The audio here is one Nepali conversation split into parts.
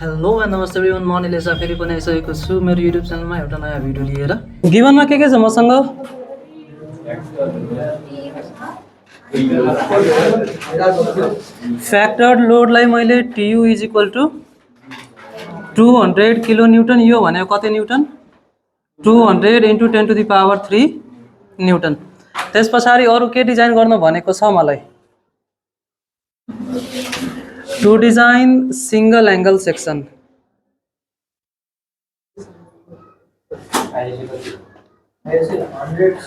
हेलो एन्ड नमस्ते एभ्रिवान, म अनिलेश फेरि पनि आइसकेको छु मेरो युट्युब च्यानलमा एउटा नयाँ भिडियो लिएर। गिभनमा के छ मसँग? फ्याक्टर्ड लोडलाई मैले TU is equal to 200 kilo newton, यो भनेको कति newton? 200 into 10 to the power 3 newton. त्यस पछाडि अरू के डिजाइन गर्नु भनेको छ मलाई? To design single angle section.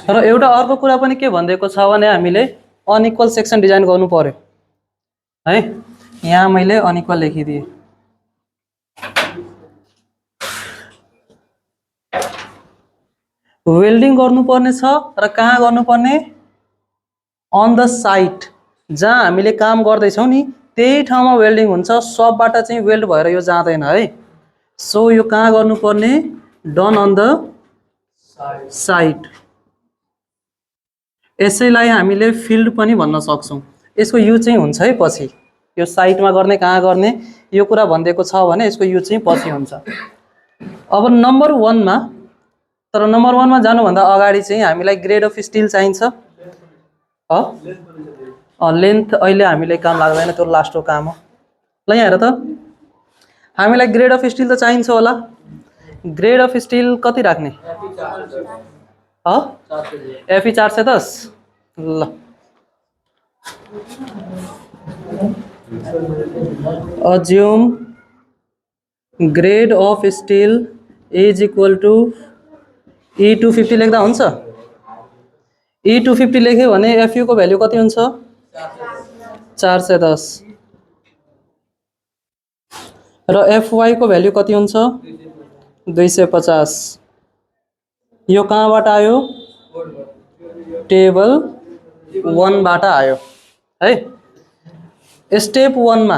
र एउटा अर्को कुरा पनि के भनिदिएको छ भने हामीले अनइक्वल सेक्सन डिजाइन गर्नु पर्यो है। यहाँ मैले अनइक्वल लेखिदिए। वेल्डिङ गर्नुपर्ने छ र कहाँ गर्नुपर्ने? अन द साइट जहाँ हामीले काम गर्दैछौँ नि त्यही ठाउँमा वेल्डिङ हुन्छ। सबबाट चाहिँ वेल्ड भएर यो जाँदैन है। सो यो कहाँ गर्नुपर्ने? Done on the site. यसैलाई हामीले फिल्ड पनि भन्न सक्छौँ। यसको युज चाहिँ हुन्छ है पछि। यो साइटमा गर्ने कहाँ गर्ने यो कुरा भनिदिएको छ भने यसको युज चाहिँ पछि हुन्छ। अब नम्बर 1 मा, तर नम्बर 1 मा जानुभन्दा अगाडि चाहिँ हामीलाई ग्रेड अफ स्टिल चाहिन्छ। लेन्थ अहिले हामीले काम लाग्दैन, त्यो लास्टको काम हो। ल यहाँ हेर त, हामीलाई ग्रेड अफ स्टिल त चाहिन्छ होला। ग्रेड अफ स्टिल कति राख्ने? FE 410। ल assume grade of steel is equal to E250 लेख्दा हुन्छ। E250 लेख्यो भने FU को भ्यालु कति हुन्छ? 410 र FY को भ्यालु कति हुन्छ? 250। यो कहाँबाट आयो? टेबल 1 बाट आयो है। स्टेप 1 मा,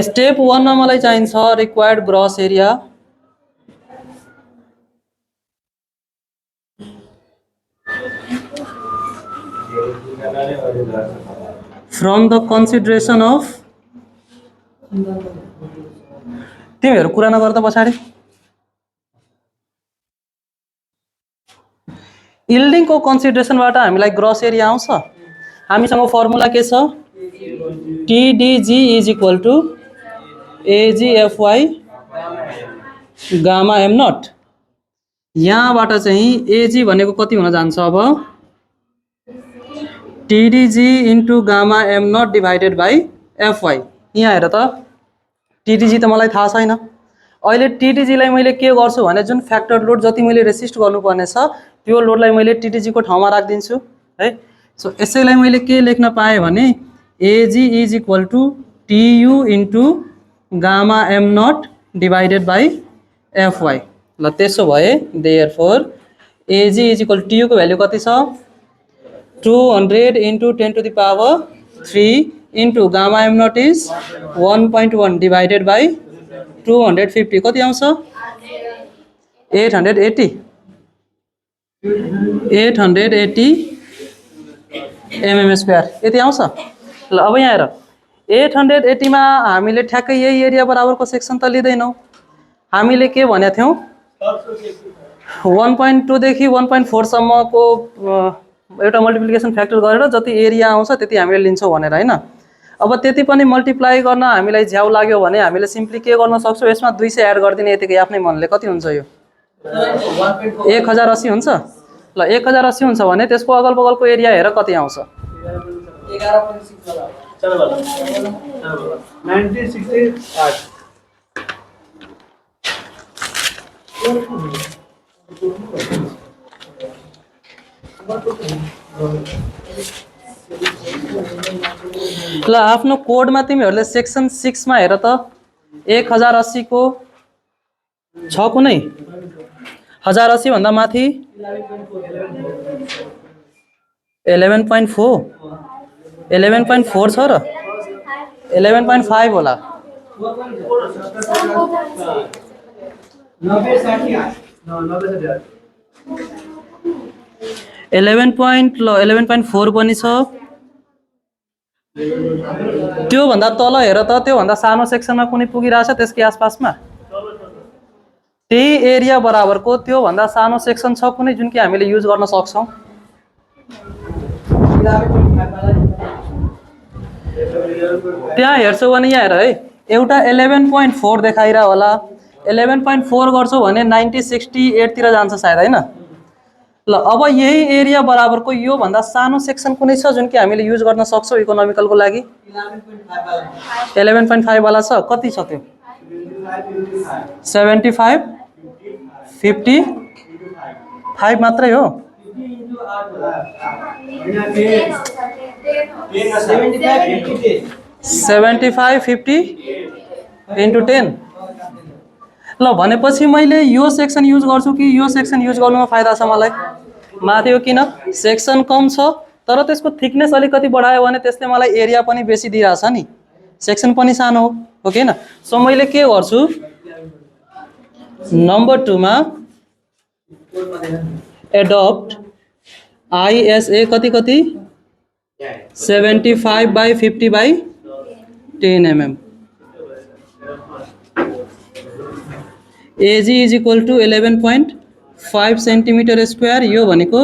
स्टेप 1 मा मलाई चाहिन्छ required gross area from the consideration of, तिमीहरू कुरा नगर्दा पछाडि यिल्डिङको कन्सिडरेसनबाट हामीलाई ग्रस एरिया आउँछ। हामीसँग फर्मुला के छ? TDG is equal to AGFY gamma M naught. यहाँबाट चाहिँ AG भनेको कति हुन जान्छ? अब TDG into gamma M naught divided by FY। यहाँ हेर त, TDG त मलाई थाहा छैन। अहिले TDG लाई मैले के गर्छु भने जुन फ्याक्टर लोड जति मैले रेसिस्ट गर्नुपर्ने छ त्यो लोडलाई मैले TDG को ठाउँमा राखिदिन्छु है। सो यसैलाई मैले के लेख्न पाएँ भने AG is equal to TU into gamma M naught divided by FY। ल त्यसो भए therefore AG is equal TU को भ्यालु कति छ? 200 into 10 to the power 3 into gamma M naught is 1.1 divided by 250 कति आउँछ? 880 mm स्क्वायर यति आउँछ। ल अब यहाँ हेर, 880 मा हामीले ठ्याक्कै यही एरिया बराबरको सेक्सन त लिँदैनौँ। हामीले के भनेको थियौँ? 1.2 देखि 1.4 सम्मको एउटा मल्टिप्लिकेसन फ्याक्टर गरेर जति एरिया आउँछ त्यति हामीले लिन्छौँ भनेर हैन। अब त्यति पनि मल्टिप्लाई गर्न हामीलाई झ्याउ लाग्यो भने हामीले सिम्पली के गर्न सक्छौँ? यसमा 200 एड गरिदिने यतिकै आफ्नै मनले। कति हुन्छ यो? 1080 हुन्छ। ल 1080 हुन्छ भने त्यसको अगल बगलको एरिया हेर कति आउँछ? 11.68। ल आफ्नो कोडमा तिमीहरूले सेक्सन 6 मा हेर त, 1080 को छ कुनै? 1080 भन्दा माथि 11.4 11.4 छ र 11.5 होला। 11.4 पनि छ त्योभन्दा तल हेर त, त्योभन्दा सानो सेक्सनमा कुनै पुगिरहेछ त्यसकै आसपासमा? त्यही एरिया बराबरको त्योभन्दा सानो सेक्सन छ कुनै जुन कि हामीले युज गर्न सक्छौँ? त्यहाँ हेर्छौ भने यहाँ हेर है, एउटा 11.4 देखाइरह होला। 11.4 गर्छौ भने 90-68 तिर जान्छ सायद, होइन? ल अब यही एरिया बराबरको यो भन्दा सानो सेक्सन कुनै छ जुन कि हामीले युज गर्न सक्छौँ इकोनोमिकलको लागि? 11.5 वाला छ। कति छ त्यो? 75, 55 मात्रै हो। 75, 50 into 10। ल भनेपछि मैले यो सेक्सन युज गर्छु कि यो सेक्सन युज गर्नुमा फाइदा छ मलाई? माथि हो, किन? सेक्सन कम छ तर त्यसको थिकनेस अलिकति बढायो भने त्यसले मलाई एरिया पनि बेसी दिइरहेछ नि, सेक्सन पनि सानो हो कि हैन? सो मैले के गर्छु, नम्बर 2 मा एडप्ट ISA कति 75/50/10 mm। AG is equal to 11.5 centimetre square, यो भनेको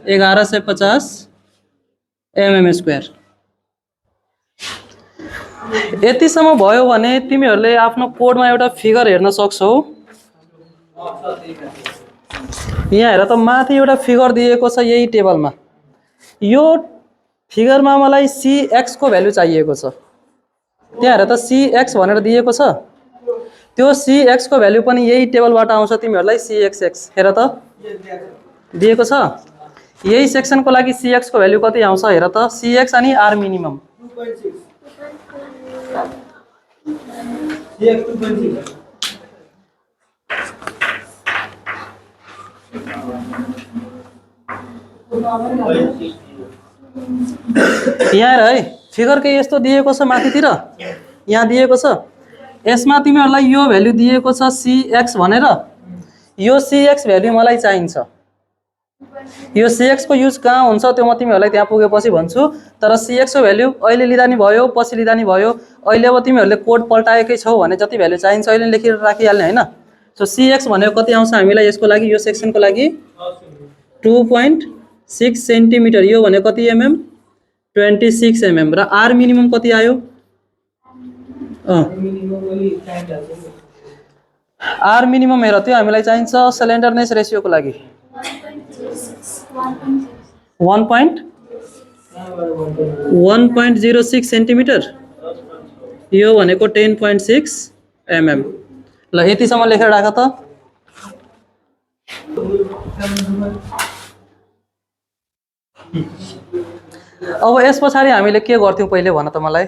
1150 mm स्क्वायर। यतिसम्म भयो भने तिमीहरूले आफ्नो कोडमा एउटा फिगर हेर्न सक्छौ। यहाँ हेर त, माथि एउटा फिगर दिएको छ यही टेबलमा। यो फिगरमा मलाई CX को भ्यालु चाहिएको छ। त्यहाँ हेर त, CX भनेर दिएको छ। त्यो CX को भ्यालु पनि यही टेबलबाट आउँछ तिमीहरूलाई। CXX हेर त दिएको छ। यही सेक्सनको लागि CX को भ्यालु कति आउँछ हेर त। CX अनि R मिनिमम 2.6। यहाँ हेर है, फिगर के यस्तो दिएको छ माथितिर, यहाँ दिएको छ। यसमा तिमीहरूलाई यो भ्यालु दिएको छ CX भनेर। यो CX भ्यालु मलाई चाहिन्छ। यो CX को युज कहाँ हुन्छ त्यो म तिमीहरूलाई त्यहाँ पुगेपछि भन्छु। तर CX को भ्यालु अहिले लिँदा नि भयो, पछि लिँदा नि भयो। अहिले अब तिमीहरूले कोड पल्टाएकै छौ भने जति भ्यालु चाहिन्छ अहिले लेखेर राखिहाल्ने, हैन? सो CX भनेको कति आउँछ हामीलाई यसको लागि, यो सेक्सनको लागि 2.6 सेन्टिमिटर। यो भनेको कति mm? 26 mm। र R मिनिमम कति आयो? R मिनिमम हेर, त्यो हामीलाई चाहिन्छ स्लेन्डरनेस रेशियोको लागि 1.06 सेन्टिमिटर। यो भनेको 10.6 mm। ल यतिसम्म लेखेर राख त। अब यस पछाडि हामीले के गर्थ्यौं पहिले भन त मलाई?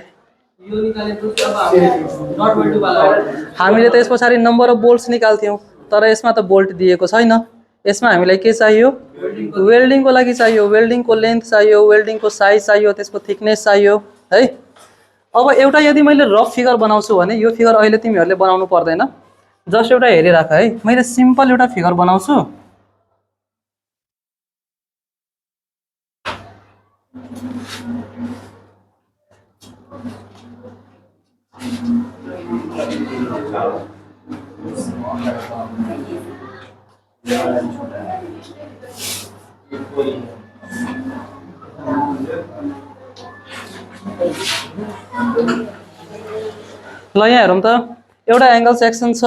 हामीले त यस पछाडि नम्बर अफ बोल्ट्स निकाल्थ्यौं, तर यसमा त बोल्ट दिएको छैन। यसमा हामीलाई के चाहियो? वेल्डिङको लागि चाहियो, वेल्डिङको लेन्थ चाहियो, वेल्डिङको साइज चाहियो, त्यसको थिकनेस चाहियो है। अब एउटा यदि मैले रफ फिगर बनाउँछु भने यो फिगर अहिले तिमीहरूले बनाउनु पर्दैन, जस्ट एउटा हेरिराख है। मैले सिम्पल एउटा फिगर बनाउँछु। ल यहाँ हेरौँ त, एउटा एंगल सेक्सन छ।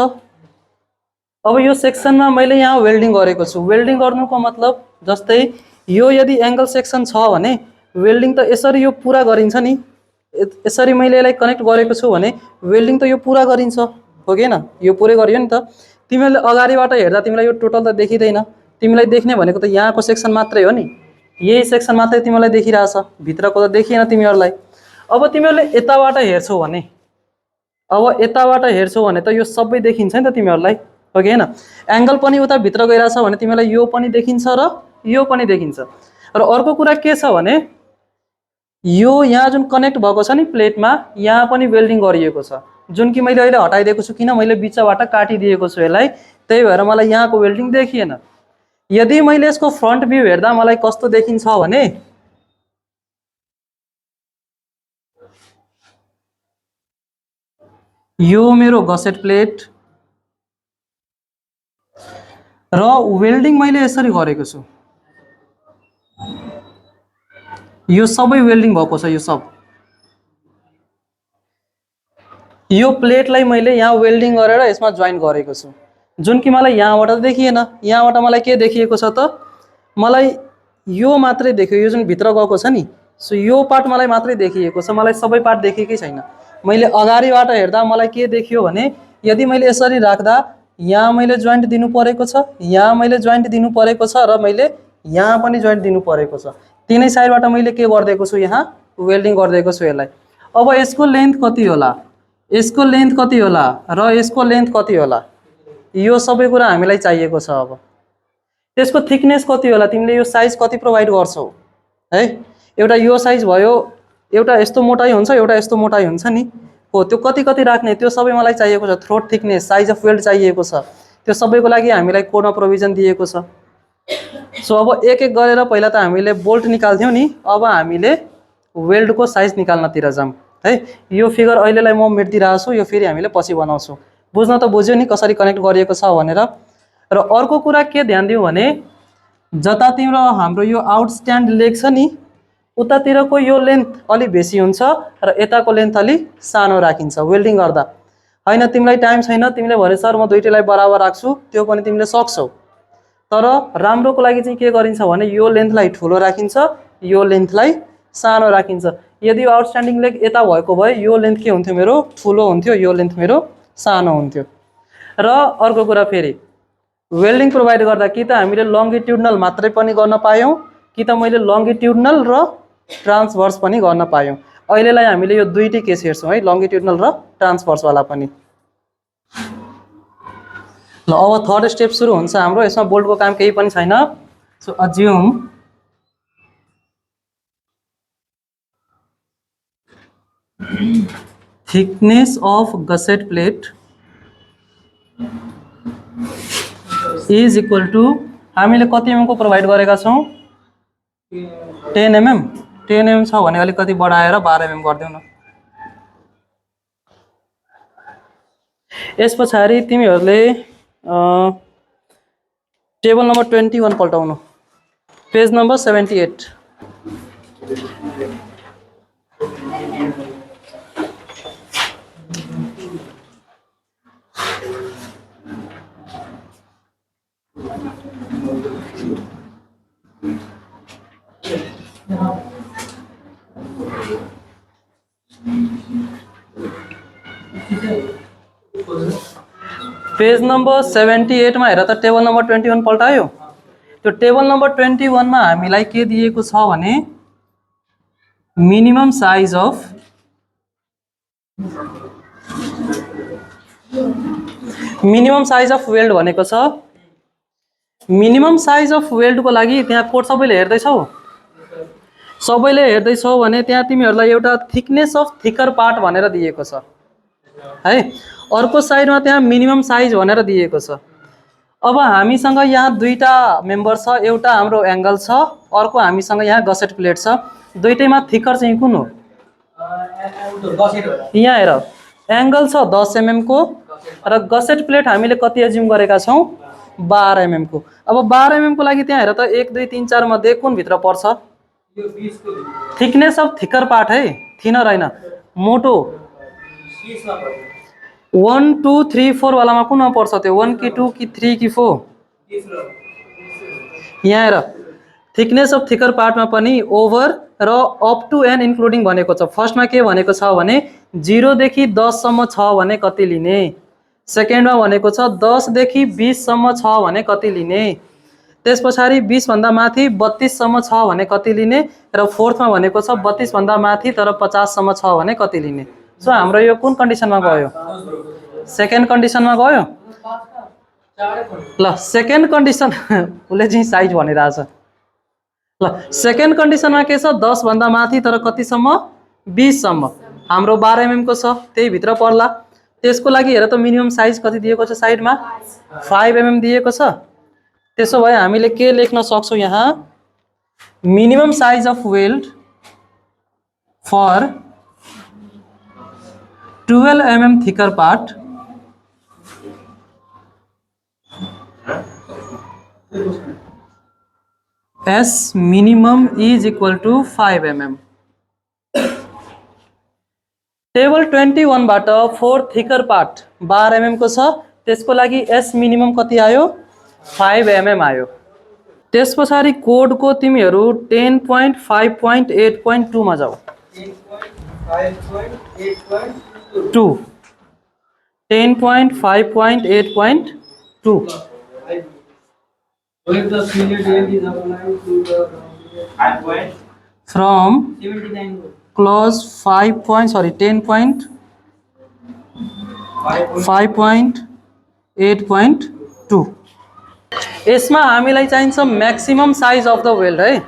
अब यो सेक्सनमा मैले यहाँ वेल्डिङ गरेको छु। वेल्डिङ गर्नुको मतलब जस्तै यो यदि एंगल सेक्सन छ भने वेल्डिङ त यसरी यो पुरा गरिन्छ नि। यसरी मैले यसलाई कनेक्ट गरेको छु भने वेल्डिङ त यो पुरा गरिन्छ, हो कि हैन? यो पुरै गरियो नि त। तिमीले अगाडिबाट हेर्दा तिमीलाई यो टोटल त देखिदैन। तिमीलाई देख्ने भनेको त यहाँको सेक्सन मात्रै हो नि। यही सेक्सन मात्रै तिमीलाई देखिरहेछ, भित्रको त देखिएन तिमीहरूलाई। अब तिमीहरूले यताबाट हेर्छौ भने, अब यताबाट हेर्छौ भने त यो सबै देखिन्छ नि त तिमीहरूलाई, हो कि हैन? एंगल पनि उता भित्र गइरहेछ भने तिमीलाई यो पनि देखिन्छ र यो पनि देखिन्छ। र अर्को कुरा के छ भने यो यहाँ जुन कनेक्ट भएको छ नि प्लेटमा, यहाँ पनि वेल्डिङ गरिएको छ, जुन कि मैले अहिले हटाइदिएको छु। किन? मैले बिचबाट काटिदिएको छु यसलाई, त्यही भएर मलाई यहाँको वेल्डिङ देखिएन। यदि मैले यसको फ्रन्ट भ्यू हेर्दा मलाई कस्तो देखिन्छ भने यो मेरो गसेट प्लेट र वेल्डिङ मैले यसरी गरेको छु। यो सबै वेल्डिङ भएको छ। यो सब यो प्लेटलाई मैले यहाँ वेल्डिङ गरेर यसमा जोइन गरेको छु, जुन कि मलाई यहाँबाट देखिएन। यहाँबाट मलाई के देखिएको छ त, मलाई यो मात्रै देखियो, यो जुन भित्र गएको छ नि, सो यो पार्ट मलाई मात्रै देखिएको छ, मलाई सबै पार्ट देखेकै छैन। मैले अगाडिबाट हेर्दा मलाई के देखियो भने, यदि मैले यसरी राख्दा यहाँ मैले जोइन्ट दिनु परेको छ, यहाँ मैले जोइन्ट दिनु परेको छ, र मैले यहाँ पनि जोइन्ट दिनु परेको छ। तीनै साइडबाट मैले के गरिदिएको छु, यहाँ वेल्डिङ गरिदिएको छु यसलाई। अब यसको लेन्थ कति होला, यसको लेन्थ कति होला र यसको लेन्थ कति होला, यो सबै कुरा हामीलाई चाहिएको छ। अब त्यसको थिकनेस कति होला, तिमीले यो साइज कति प्रोभाइड गर्छौ है। एउटा यो साइज भयो, एउटा यस्तो मोटाइ हुन्छ, एउटा यस्तो मोटाइ हुन्छ नि, हो त्यो कति कति राख्ने, त्यो सबै मलाई चाहिएको छ। Throat thickness, size of weld चाहिएको छ, त्यो सबैको लागि हामीलाई कोडमा प्रोभिजन दिएको छ। सो अब एक एक गरेर पहिला त हामीले बोल्ट निकाल्थ्यौँ नि, अब हामीले वेल्डको साइज निकाल्नतिर जाऊँ है। यो फिगर अहिलेलाई म मेटिदिरहेको छु, यो फेरि हामीले पछि बनाउँछौँ। बुझ्न त बुझ्यो नि कसरी कनेक्ट गरिएको छ भनेर। र अर्को कुरा के ध्यान दिउँ भने, जतातिर हाम्रो यो आउटस्ट्यान्ड लेग छ नि, उतातिरको यो लेन्थ अलि बेसी हुन्छ र यताको लेन्थ अलि सानो राखिन्छ वेल्डिङ गर्दा। हैन तिमीलाई टाइम छैन, तिमीले भने सर म दुईटैलाई बराबर राख्छु, त्यो पनि तिमीले सक्छौ। तर राम्रोको लागि चाहिँ के गरिन्छ भने, यो लेन्थलाई ठुलो राखिन्छ, यो लेन्थलाई सानो राखिन्छ। यदि यो आउटस्ट्यान्डिङ लेग यता भएको भए यो लेन्थ के हुन्थ्यो, मेरो ठुलो हुन्थ्यो, यो लेन्थ मेरो सानो हुन्थ्यो। र अर्को कुरा फेरि, वेल्डिङ प्रोभाइड गर्दा कि त हामीले लङ्गिट्युडनल मात्रै पनि गर्न पायौँ, कि त मैले लङ्गिट्युडनल र ट्रान्सभर्स पनि गर्न पायौँ। अहिलेलाई हामीले यो दुईटै केस हेर्छौँ है, लङ्गिट्युडनल र ट्रान्सभर्सवाला पनि। ल अब थर्ड स्टेप सुरु हुन्छ हाम्रो। यसमा बोल्टको काम केही पनि छैन। So assume thickness of gusset plate is equal to, हामीले कति एमएम को प्रोभाइड गरेका छौँ, 10 mm। 10 mm छ भने अलिकति बढाएर 12 mm गरिदेऊ न। यस पछाडि तिमीहरूले टेबल नम्बर 21 पल्टाउनु, पेज नम्बर 78। पेज नम्बर 78 मा हेर त, टेबल नम्बर 21 पल्टायो। त्यो टेबल नम्बर 21 मा हामीलाई के दिएको छ भने, मिनिमम साइज अफ वेल्ड भनेको छ। मिनिमम साइज अफ वेल्डको लागि त्यहाँ कोड सबैले हेर्दैछौ, सबैले हेर्दैछौ भने त्यहाँ तिमीहरूलाई एउटा थिकनेस अफ थिकर पार्ट भनेर दिएको छ है। अर्को साइडमा त्यहाँ मिनिमम साइज भनेर दिएको छ। अब हामीसँग यहाँ दुईटा मेम्बर छ, एउटा हाम्रो एङ्गल छ, अर्को हामीसँग यहाँ गसेट प्लेट छ। दुईटैमा थिकर चाहिँ कुन हो, यहाँ हेर एङ्गल छ 10 mm को, र गसेट प्लेट हामीले कति एज्युम गरेका छौँ, 12 mm को। अब 12 mm को लागि त्यहाँ हेर त, 1 2 3 4 मध्ये कुन भित्र पर्छ, थिकनेस अफ थिकर पार्ट है, थिनर होइन, मोटो 1 2 3 4 वालामा कुनमा पर्छ त्यो, 1 कि 2 कि 3 कि 4, यहाँ हेर थिकनेस अफ थिकर पार्टमा पनि ओभर र अप टु एन इन्क्लुडिङ भनेको छ। फर्स्टमा के भनेको छ भने 0 देखि 10 सम्म छ भने कति लिने, सेकेन्डमा भनेको छ 10 देखि 20 सम्म छ भने कति लिने, त्यस पछाडि 20 भन्दा माथि 32 सम्म छ भने कति लिने, र फोर्थमा भनेको छ 32 भन्दा माथि तर 50 सम्म छ भने कति लिने। सो हाम्रो यो कुन कन्डिसनमा गयो, सेकेन्ड कन्डिसनमा गयो। ल सेकेन्ड कन्डिसन उसले चाहिँ साइज भनिरहेछ। ल सेकेन्ड कन्डिसनमा के छ, 10 भन्दा माथि तर कतिसम्म, 20 सम्म। हाम्रो 12 mm को छ, त्यही भित्र पर्ला। त्यसको लागि हेर त मिनिमम साइज कति दिएको छ, साइडमा 5 mm दिएको छ। त्यसो भए हामीले के लेख्न सक्छौँ यहाँ, minimum size of weld for 12 mm thicker part S minimum is equal to 5 mm. Table 21 बाट 4 थिकर पार्ट 12 mm को छ, त्यसको लागि S मिनिमम कति आयो 5 mm आयो। त्यस पछाडि कोडको तिमीहरू 10.5.8.2 मा जाऊ। 10.5.8.2 10.5.8.2 from clause 10.5.8.2 यसमा हामीलाई चाहिन्छ maximum size of the weld है।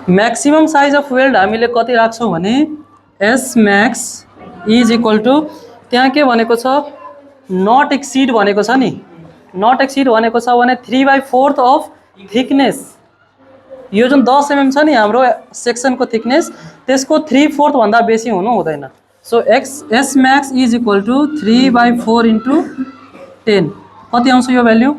म्याक्सिमम साइज अफ वेल्ड हामीले कति राख्छौं भने S max is equal to त्यहाँ के भनेको छ नट एक्सिड भनेको छ नि, नट एक्सिड भनेको छ भने 3/4 अफ थिकनेस, यो जुन 10 mm छ नि हाम्रो सेक्सनको थिकनेस त्यसको 3/4 भन्दा बेसी हुनु हुँदैन। So S max is equal to 3/4 into 10 कति आउँछ यो भ्याल्यु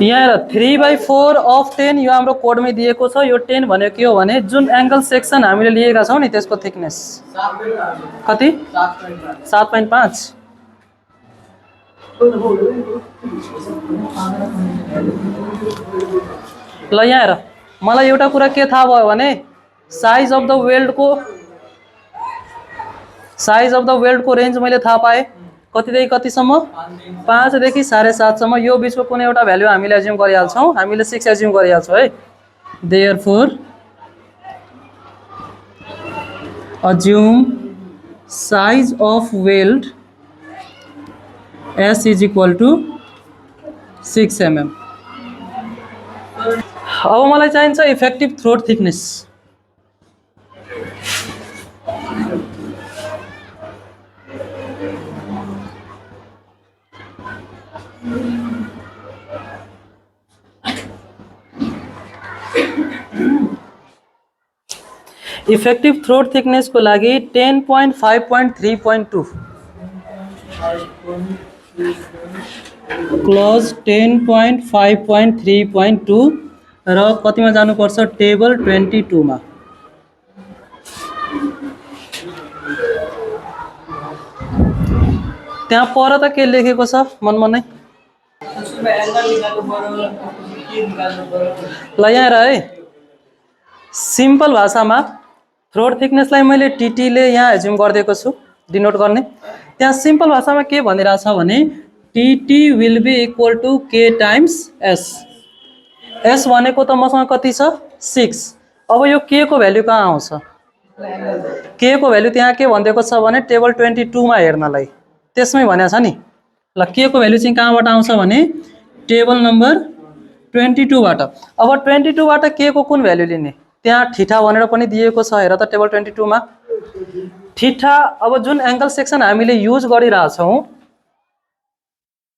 यहाँ 3/4 अफ 10 यो हाम्रो कोडमै दिएको छ। यो 10 भनेको के हो भने जुन एंगल सेक्सन हामीले लिएका छौं नि त्यसको थिकनेस कति 7.5 ल यहाँ हेर मलाई एउटा कुरा के थाहा भयो भने साइज अफ द वेल्ड को रेन्ज मैले थाहा पाएँ कतिदेखि कतिसम्म 5 देखि 7.5 सम्म। यो बीचको कुनै एउटा भ्यालु हामीले एज्युम गरिहाल्छौं, हामीले 6 एज्युम गरिहाल्छौं है। Therefore assume size of weld S is equal to 6 mm। अब मलाई चाहिन्छ effective throat thickness. Effective throat thickness को लागि 10.5.3.2 क्लोज 10.5.3.2 र कतिमा जानुपर्छ टेबल 22 मा। त्यहाँ पर त के लेखेको छ मनमनै ल यहाँ हेर है सिम्पल भाषामा थ्रोट थिकनेसलाई मैले टीटी ले यहाँ एज्युम गरिदिएको छु डिनोट गर्ने। त्यहाँ सिम्पल भाषामा के भनिरहेछ भने TT will be equal to K times S. S भनेको त मसँग कति छ 6। अब यो के को भ्यालु कहाँ आउँछ के को भ्यालु त्यहाँ के भनिदिएको छ भने टेबल 22 मा हेर्नलाई त्यसमै भनेको छ नि। ल के को भ्यालु चाहिँ कहाँबाट आउँछ भने टेबल नम्बर 22 बाट। अब 22 बाट के को कुन भ्यालु लिने त्यहाँ थीटा भनेर पनि दिएको छ हेर त टेबल 22 मा। थीटा अब जुन एंगल सेक्सन हामीले युज गरिरहेछौं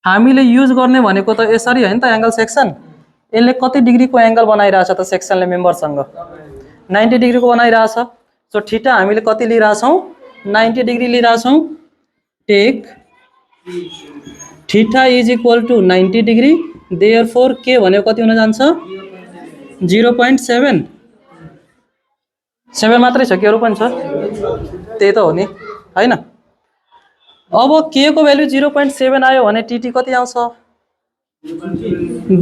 हामीले युज गर्ने भनेको त यसरी हैन त एंगल सेक्सन यसले कति डिग्री को एंगल बनाइरहेछ त सेक्सनले मेम्बरसँग 90 डिग्री को बनाइरहेछ। सो थीटा हामीले कति लिइरहेछौं 90 डिग्री लिइरहेछौं। Take theta is equal to 90 degree therefore के भनेको कति हुन जान्छ 0.7 मात्रै छ के अरु पनि छ त्यही त हो नि हैन। अब के को भ्यालु 0.7 आयो भने टीटी कति आउँछ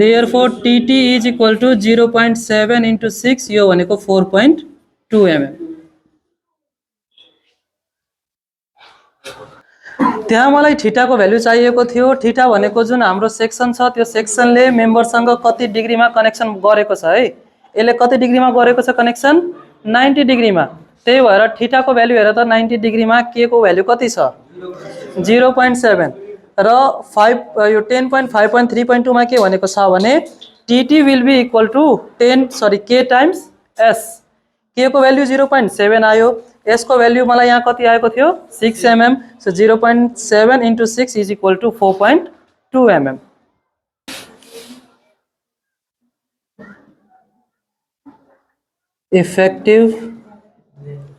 therefore TT is equal to 0.7 into 6 यो भनेको 4.2 mm। त्यहाँ मलाई थीटा को भ्यालु चाहिएको थियो। थीटा भनेको जुन हाम्रो सेक्सन छ त्यो सेक्सनले मेम्बरसँग कति डिग्रीमा कनेक्सन गरेको छ है। यसले कति डिग्रीमा गरेको छ कनेक्सन 90 डिग्रीमा। त्यही भएर थीटा को भ्यालु हेर त 90 डिग्रीमा के को भ्यालु कति छ 0.7 र 5 यो 10.5.3.2 मा के भनेको छ भने TT will be equal to K times S. K को भ्यालु 0.7 आयो यसको भ्याल्यु मलाई यहाँ कति आएको थियो 6 mm, so 0.7 into 6 is equal to 4.2 mm. Effective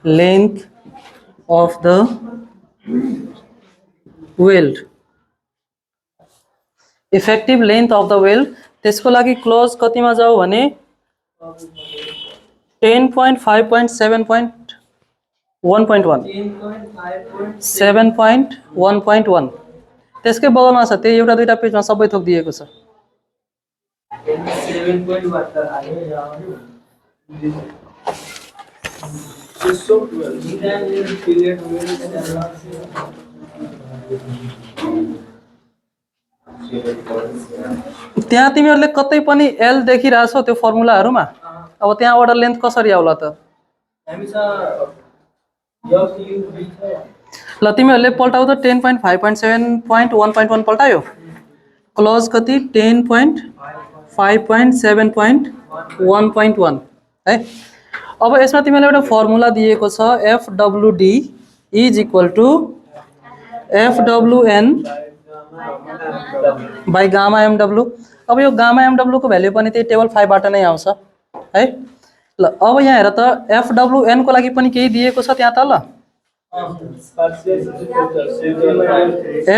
length of the weld. Effective length of the weld, त्यसको लागि क्लोज कतिमा जाऊ भने 10.5.7.1.1 7.1.1 त्यसकै बगलमा छ, त्यही एउटा दुईटा पेजमा सबै थोक दिएको छ। त्यहाँ तिमीहरूले कतै पनि एल देखिरहेछौ त्यो फर्मुलाहरुमा, अब त्यहाँबाट लेन्थ कसरी आउला त? ल तिमीहरूले पल्टाउ त 10.5.7.1.1 पल्टायो, क्लोज कति 10.5.7.1.1 है। अब यसमा तिमीलाई एउटा फर्मुला दिएको छ FWD is equal to FWN by gamma MW। अब यो गामा MW को भ्याल्यु पनि त्यही टेबल 5 बाट नै आउँछ है। ल अब यहाँ हेर त FWN को लागि पनि केही दिएको छ त्यहाँ त। ल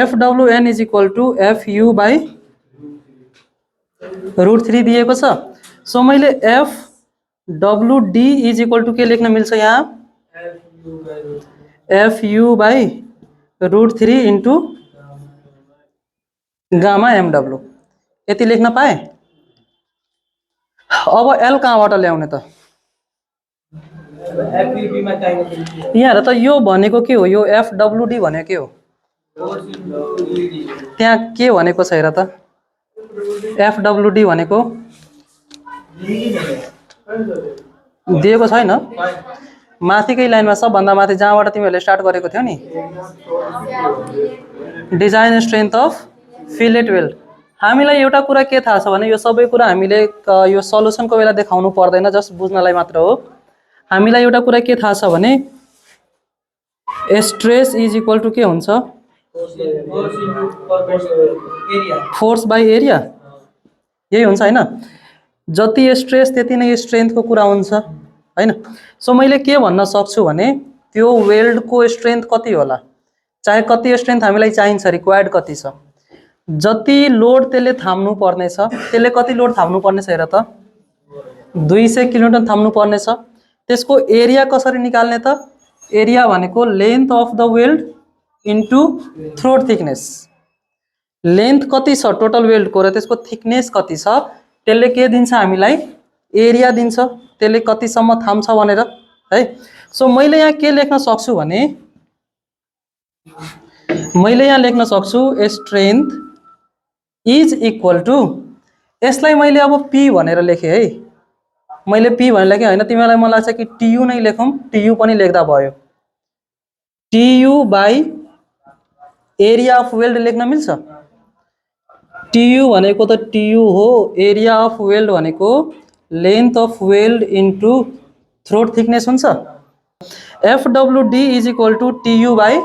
FWN is equal to FU by √3 दिएको छ। सो मैले FWD इज इक्वल टु के लेख्न मिल्छ यहाँ FU by √3 into gamma MW, यति लेख्न पाए। अब L कहाँबाट ल्याउने त? यहाँ हेर त यो भनेको के हो, यो FWD भनेको के हो, त्यहाँ के भनेको छ हेर त। FWD भनेको दिएको छैन, माथिकै लाइनमा सबभन्दा माथि जहाँबाट तिमीहरूले स्टार्ट गरेको थियो नि, design strength of fillet weld. हामीलाई एउटा कुरा के थाहा छ भने यो सबै कुरा हामीले यो सल्युसनको बेला देखाउनु पर्दैन, जस्ट बुझ्नलाई मात्र हो। हामीलाई एउटा कुरा के थाहा छ भने स्ट्रेस इज इक्वल टु के हुन्छ फोर्स बाई एरिया, यही हुन्छ हैन। जति स्ट्रेस त्यति नै स्ट्रेन्थको कुरा हुन्छ हैन। सो मैले के भन्न सक्छु भने त्यो वेल्डको स्ट्रेन्थ कति होला, चाहे कति स्ट्रेन्थ हामीलाई चाहिन्छ, रिक्वायर्ड कति छ, जति लोड त्यसले थाम्नु पर्ने छ, त्यसले कति लोड थाम्नु पर्ने छ हेर त 200 किलोन्युटन थाम्नु पर्ने छ। त्यसको एरिया कसरी निकाल्ने त? एरिया भनेको length of the weld into throat thickness. Length कति छ टोटल वेल्डको र त्यसको थिकनेस कति छ, त्यसले के दिन्छ हामीलाई एरिया दिन्छ, त्यसले कतिसम्म थाम्छ भनेर है। सो मैले यहाँ के लेख्न सक्छु भने मैले यहाँ लेख्न सक्छु स्ट्रेन्थ इज इक्वल टु, यसलाई मैले अब P भनेर लेखेँ है, मैले P भनेर लेखेँ हैन। तिमीलाई मलाई लाग्छ कि TU नै लेखौँ, TU पनि लेख्दा भयो। TU by area of weld लेख्न मिल्छ। TU भनेको त TU हो, एरिया अफ वेल्ड भनेको length of weld into throat thickness हुन्छ। FWD is equal to TU by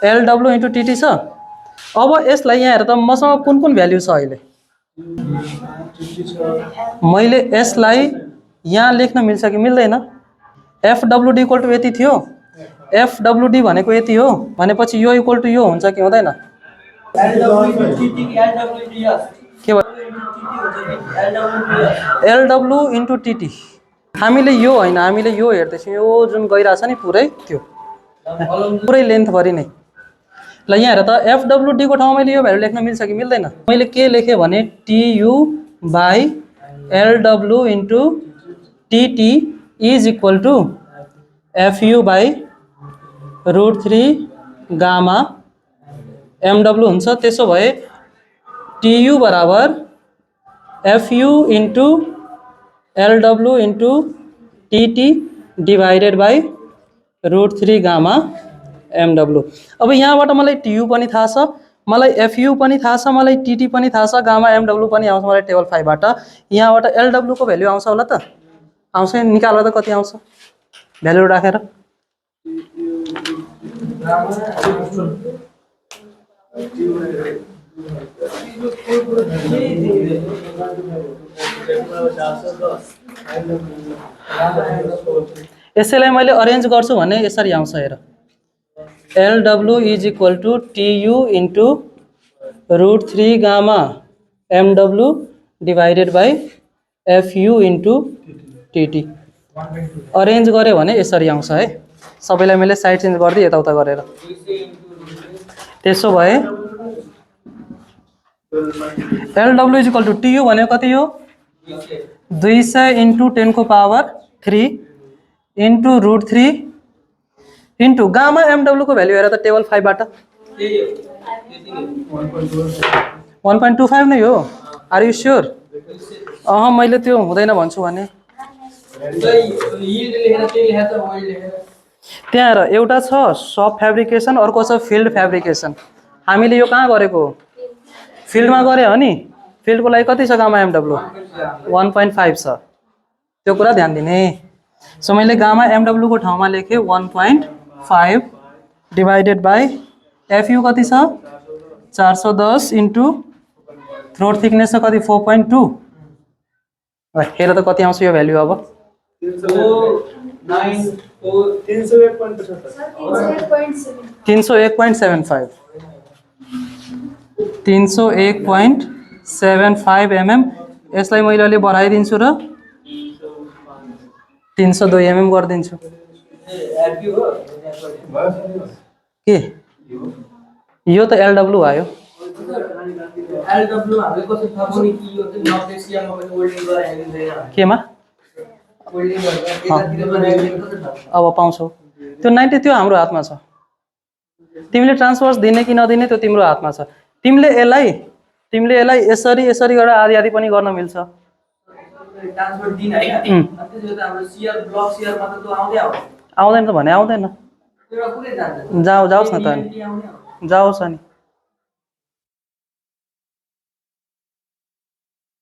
LW into TT छ। अब यसलाई यहाँ हेर त मसँग कुन कुन भ्याल्यु छ अहिले, मैले यसलाई यहाँ लेख्न मिल्छ कि मिल्दैन? FWD इक्वल टु यति थियो, FWD भनेको यति हो भनेपछि यो इक्वल टु यो हुन्छ कि हुँदैन? के LW इन्टु TT। हामीले यो होइन, हामीले यो हेर्दैछौँ, यो जुन गइरहेछ नि पुरै त्यो पुरै लेन्थभरि नै। ल यहाँ हेर त FWD को ठाउँमा मैले यो भ्यालु लेख्न मिल्छ कि मिल्दैन? मैले के लेखेँ भने TU by LW into TT is equal to FU by √3 gamma MW हुन्छ। त्यसो भए TU बराबर FU into LW into TT divided by √3 gamma MW। अब यहाँबाट मलाई TU पनि थाहा छ, मलाई FU पनि थाहा छ, मलाई TT पनि थाहा छ, गामा MW पनि आउँछ मलाई टेबल 5 बाट। यहाँबाट LW को भ्यालु आउँछ होला त? आउँछ, निकाल्दा त कति आउँछ भ्यालु राखेर? यसैलाई मैले अरेन्ज गर्छु भने यसरी आउँछ हेर LW is equal to TU into √3 gamma MW divided by FU into TT arrange गऱ्यो भने यसरी आउँछ है सबैलाई मैले साइड चेन्ज गर्दै यताउता गरेर त्यसो भए LW is equal to TU भनेको कति हो 200 इन्टु 10 को power 3 into √3 into gamma MW को भ्यालु हेर त टेबल 5 बाट 1.25 नै हो आर यु स्योर मैले त्यो हुँदैन भन्छु भने त्यहाँ हेर एउटा छ सब फेब्रिकेसन अर्को छ फिल्ड फेब्रिकेसन हामीले यो कहाँ गरेको फिल्डमा गरे हो नि फिल्डको लागि कति छ गामा MW 1.5 छ त्यो कुरा ध्यान दिने सो मैले गामा MW को ठाउँमा लेखेँ 1.5 डिभाइडेड बाई FU कति छ 410 इन्टु थ्रोट थिकनेस कति 4.2 हेर त कति आउँछ यो भ्यालु अब 301.75 301.75 mm यसलाई मैले अलि बढाइदिन्छु र 302 mm गरिदिन्छु के यो त LW आयो केमा अब पाउँछौ त्यो 90 त्यो हाम्रो हातमा छ तिमीले ट्रान्सफर्स दिने कि नदिने त्यो तिम्रो हातमा छ तिमीले यसलाई यसरी यसरी गरेर आधी आधी पनि गर्न मिल्छ आउँदैन त भने आउँदैन जाओस् न त जाओस् अनि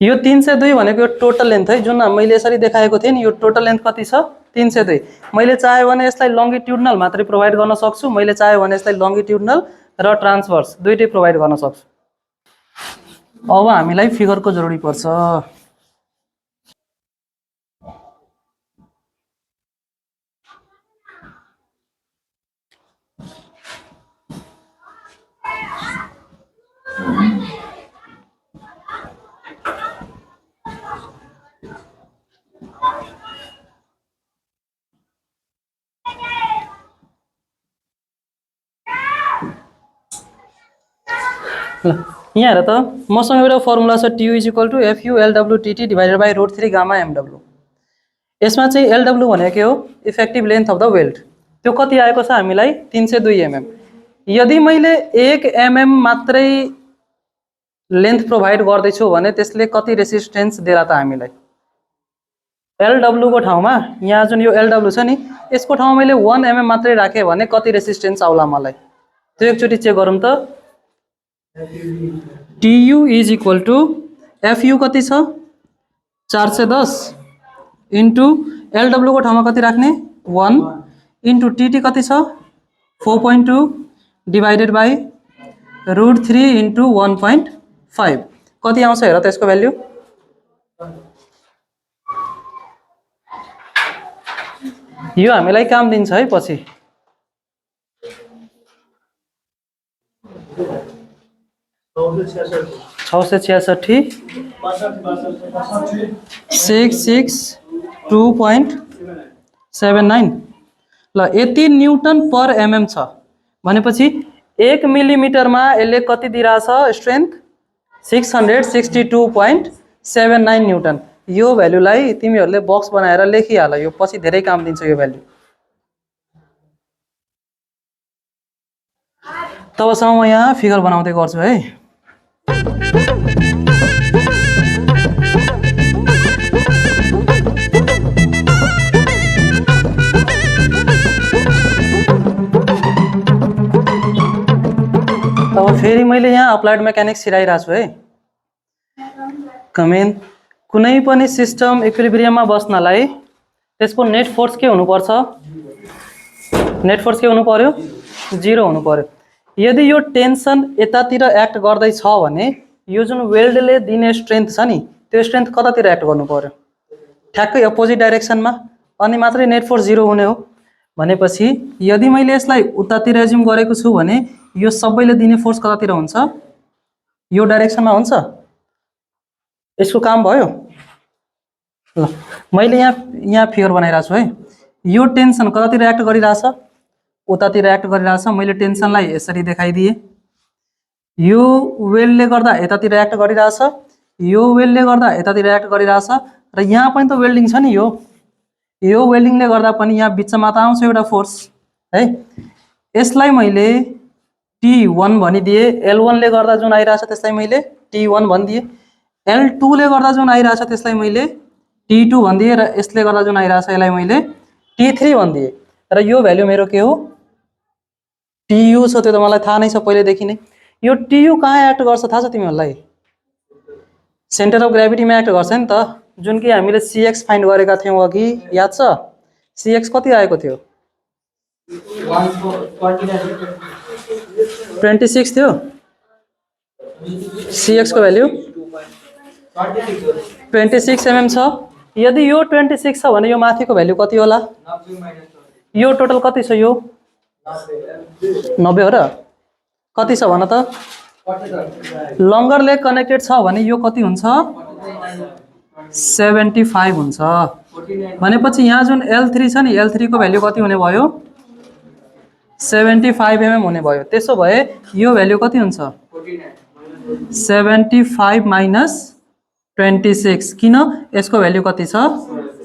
यो 302 भनेको टोटल लेन्थ है जुन मैले यसरी देखाएको थिएँ नि यो टोटल लेन्थ कति छ 302 मैले चाहे भने यसलाई लङ्गिट्युडनल मात्रै प्रोभाइड गर्न सक्छु मैले चाहे भने यसलाई लङ्गिट्युडनल र ट्रान्सभर्स दुईटै प्रोभाइड गर्न सक्छु अब हामीलाई फिगरको जरुरी पर्छ यहाँ हेर त मसँग एउटा फर्मुला छ TU is equal to FU LW TT divided by √3 gamma MW यसमा चाहिँ LW भनेको के हो effective length of the weld त्यो कति आएको छ हामीलाई 302 mm यदि मैले 1 mm मात्रै लेन्थ प्रोभाइड गर्दैछु भने त्यसले कति रेसिस्टेन्स देला त हामीलाई LW को ठाउँमा यहाँ जुन यो LW छ नि यसको ठाउँमा मैले 1 mm मात्रै राखेँ भने कति रेसिस्टेन्स आउला मलाई त्यो एकचोटि चेक गरौँ त TU is equal to FU कति छ 410 इन्टु LW को ठाउँमा कति राख्ने 1 इन्टु TT कति छ 4.2 डिभाइडेड बाई √3 इन्टु 1.5 कति आउँछ हेर त यसको भ्यालु यो हामीलाई काम दिन्छ है पछि 666 662.79 ल यति न्युटन पर mm छ भनेपछि 1 मिलिमिटरमा यसले कति दिइराछ स्ट्रेन्थ 662.79 न्युटन यो भ्यालुलाई तिमीहरूले बक्स बनाएर लेखिहाल यो पछि धेरै काम दिन्छ यो भ्यालु तबसम्म म यहाँ फिगर बनाउँदै गर्छु है अब फेरि मैले यहाँ अप्लाइड मेकानिक्स सिराइरहेको छु है कमेन कुनै पनि सिस्टम इक्विलिब्रियममा बस्नलाई त्यसको नेट फोर्स के हुनुपर्छ नेट फोर्स के हुनु पर्यो 0 हुनु पर्यो। यदि यो टेन्सन यतातिर एक्ट गर्दैछ भने यो जुन वेल्डले दिने स्ट्रेन्थ छ नि त्यो स्ट्रेन्थ कतातिर एक्ट गर्नु पर्यो, ठ्याक्कै अपोजिट डाइरेक्सनमा, अनि मात्रै नेट फोर्स 0 हुने हो। भनेपछि यदि मैले यसलाई उतातिर एज्युम गरेको छु भने यो सबैले दिने फोर्स कतातिर हुन्छ, यो डाइरेक्सनमा हुन्छ। यसको काम भयो। ल मैले यहाँ फिगर बनाइरहेको छु है। यो टेन्सन कतातिर एक्ट गरिरहेछ, उतातिर एक्ट गरिरहेछ। मैले टेन्सनलाई यसरी देखाइदिएँ। यो वेलले गर्दा यतातिर एक्ट गरिरहेछ, यो वेलले गर्दा यतातिर एक्ट गरिरहेछ, र यहाँ पनि त वेल्डिङ छ नि। यो वेल्डिङले गर्दा पनि यहाँ बिचमा त आउँछ एउटा फोर्स है। यसलाई मैले T1 भनिदिएँ। L1 ले गर्दा जुन आइरहेछ त्यसलाई मैले T1 भनिदिएँ। L2 ले गर्दा जुन आइरहेछ त्यसलाई मैले T2 भनिदिएँ, र यसले गर्दा जुन आइरहेछ यसलाई मैले T3 भनिदिएँ। र यो भ्यालु मेरो के हो, TU छ। त्यो त मलाई थाहा नै छ पहिलेदेखि नै। यो TU कहाँ एक्ट गर्छ थाहा छ तिमीहरूलाई? सेन्टर अफ ग्राभिटीमा एक्ट गर्छ नि त। जुन कि हामीले CX फाइन्ड गरेका थियौँ अघि, याद छ? CX कति आएको थियो? 26 थियो। CX को भ्याल्यु 26 mm छ। यदि यो 26 छ भने यो माथिको भ्याल्यु कति होला? यो टोटल कति छ? यो 90 हो र? कति छ भन त? लङ्गर लेग कनेक्टेड छ भने यो कति हुन्छ? 75 हुन्छ। भनेपछि यहाँ जुन L3 छ नि, L3 को भ्याल्यु कति हुने भयो? 75 mm हुने भयो। त्यसो भए यो भ्याल्यु कति हुन्छ? 75 माइनस 26। किन? यसको भ्याल्यु कति छ?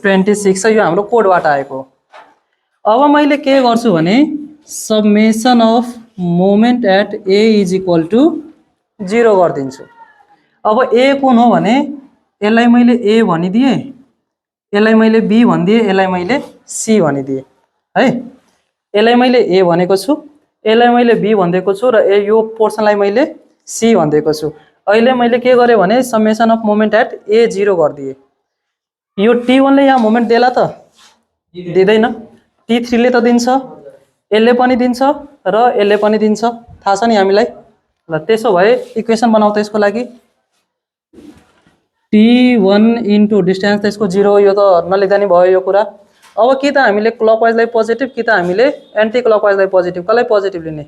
26 छ। यो हाम्रो कोडबाट आएको। अब मैले के गर्छु भने summation of moment at A is equal to 0 गरिदिन्छु। अब A कुन हो भने यसलाई मैले A भनिदिएँ, यसलाई मैले B भनिदिएँ, यसलाई मैले C भनिदिएँ है। यसलाई मैले A भनेको छु, यसलाई मैले B भनिदिएको छु, र यो पोर्सनलाई मैले C भनिदिएको छु। अहिले मैले के गरेँ भने summation of moment at A 0 गरिदिएँ। यो T1 ले यहाँ मोमेन्ट देला त? दिँदैन। T3 ले त दिन्छ, यसले पनि दिन्छ, र यसले पनि दिन्छ। थाहा छ नि हामीलाई। ल त्यसो भए इक्वेसन बनाऊ त यसको लागि। T1 इन्टु डिस्टेन्स त यसको 0, यो त नलेख्दा नि भयो यो कुरा। अब कि त हामीले क्लकवाइजलाई पोजिटिभ, कि त हामीले एन्टी क्लकवाइजलाई पोजिटिभ। कसलाई पोजिटिभ लिने?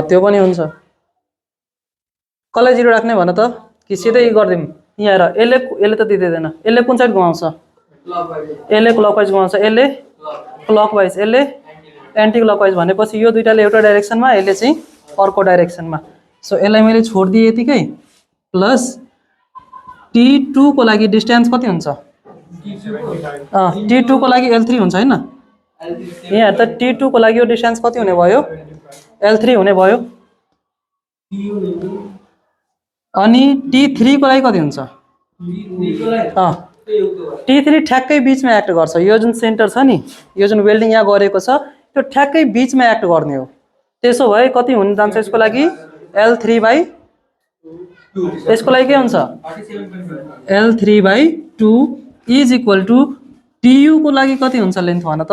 त्यो पनि हुन्छ। कसलाई 0 राख्ने भन त? कि सिधै गरिदिउँ? यहाँ हेर, यसले त दिँदैन। यसले कुन साइड घुमाउँछ? यसले क्लकवाइज घुमाउँछ, यसले क्लकवाइज, यसले एन्टी क्लकवाइज। भनेपछि यो दुईटाले एउटा डाइरेक्सनमा, यसले चाहिँ अर्को डाइरेक्सनमा। सो यसलाई मैले छोडिदिएँ यतिकै। प्लस T2 को लागि डिस्टेन्स कति हुन्छ? T2 को लागि L3 हुन्छ हैन? यहाँ त T2 को लागि यो डिस्टेन्स कति हुने भयो? L3 हुने भयो। अनि T3 को लागि कति हुन्छ? T3 ठ्याक्कै बिचमा एक्ट गर्छ। यो जुन सेन्टर छ नि, यो जुन वेल्डिङ यहाँ गरेको छ, त्यो ठ्याक्कै बिचमा एक्ट गर्ने हो। त्यसो भए कति हुन जान्छ यसको लागि? L3/2। यसको लागि के हुन्छ? L3/2 is equal to TU को लागि कति हुन्छ लेन्थ भन त?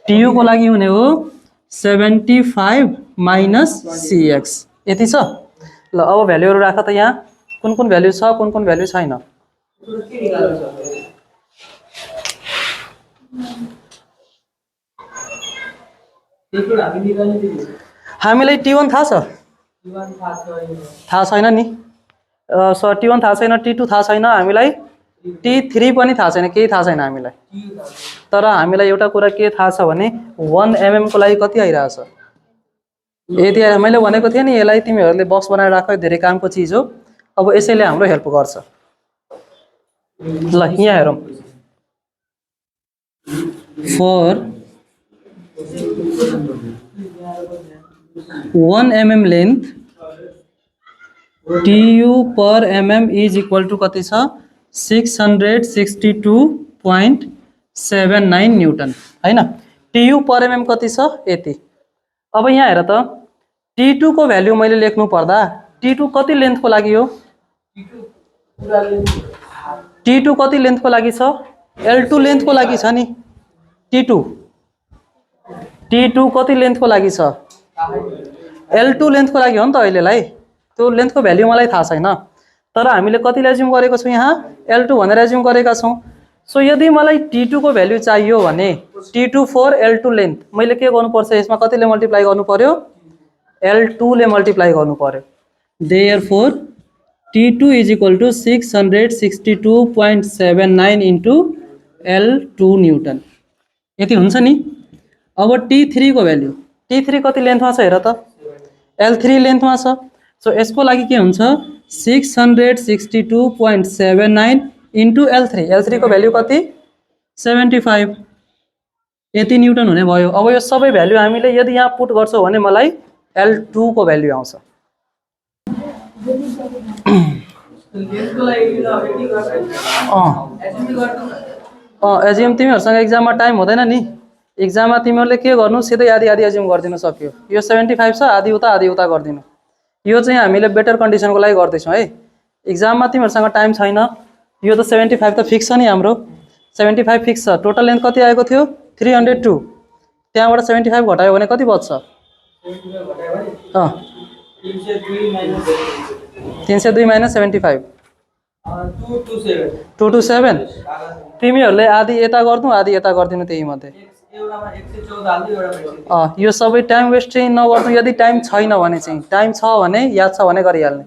TU को लागि हुने हो 75 माइनस CX। यति छ। ल अब भ्यालुहरू राख त यहाँ। कुन कुन भ्यालु छ, कुन कुन भ्यालु छैन? हामीलाई T1 थाहा छ? थाहा छैन नि। T1 थाहा छैन, T2 थाहा छैन, हामीलाई T3 पनि थाहा छैन, केही थाहा छैन हामीलाई। तर हामीलाई एउटा कुरा के थाहा छ भने 1 mm को लागि कति आइरहेछ? यदि मैले भनेको थिएँ नि यसलाई तिमीहरूले बक्स बनाएर राख, धेरै कामको चिज हो। अब यसैले हाम्रो हेल्प गर्छ। ल यहाँ हेरौँ। For 1 mm length TU per mm is equal to कति छ? 662.79 न्युटन हैन? TU पर mm कति छ? यति। अब यहाँ हेर त, T2 को भ्याल्यु मैले लेख्नु पर्दा T2 कति लेन्थको लागि हो? T2 कति लेन्थको लागि छ? L2 लेन्थको लागि छ नि T2 कति लेन्थको लागि छ L2 लेन्थको लागि हो नि त अहिलेलाई त्यो लेन्थको भ्याल्यु मलाई थाहा छैन तर हामीले कतिले एज्युम गरेको छौँ यहाँ L2 भनेर एज्युम गरेका छौँ सो यदि मलाई T2 को भ्याल्यु चाहियो भने T2 for L2 लेन्थ मैले के गर्नुपर्छ यसमा कतिले मल्टिप्लाई गर्नु पर्यो L2 ले मल्टिप्लाई गर्नु पर्यो therefore T2 is equal to 662.79 into L2 newton यति हुन्छ नि अब T3 को भ्याल्यु T3 कति लेन्थमा छ हेर त L3 लेन्थमा छ सो यसको लागि के हुन्छ 662.79 into L3 को भ्याल्यु कति 75 यति न्युटन हुने भयो अब यो सबै भ्याल्यु हामीले यदि यहाँ पुट गर्छौं भने मलाई L2 को भ्याल्यु आउँछ एज्युम तिमीहरुसँग एक्जाममा टाइम हुँदैन नि एक्जाममा तिमीहरुले के गर्नु सिधै आधी आधी एज्युम गर्दिनु सक्यो यो 75 छ आधी उता गर्दिनु यो चाहिँ हामीले बेटर कन्डिसनको लागि गर्दै छौं है एक्जाममा तिमीहरुसँग टाइम छैन यो त 75 त फिक्स छ नि हाम्रो 75 फिक्स छ टोटल लेन्थ कति आएको थियो 302 त्यहाँबाट 75 घटायो भने कति बच्छ 302 minus 75 227 तिमीहरुले आधी यता गर्नु आधी यता गर्दिनु त्यही मध्ये यो सबै टाइम वेस्ट चाहिँ नगर्नु यदि टाइम छैन भने चाहिँ टाइम छ भने याद छ भने गरिहाल्ने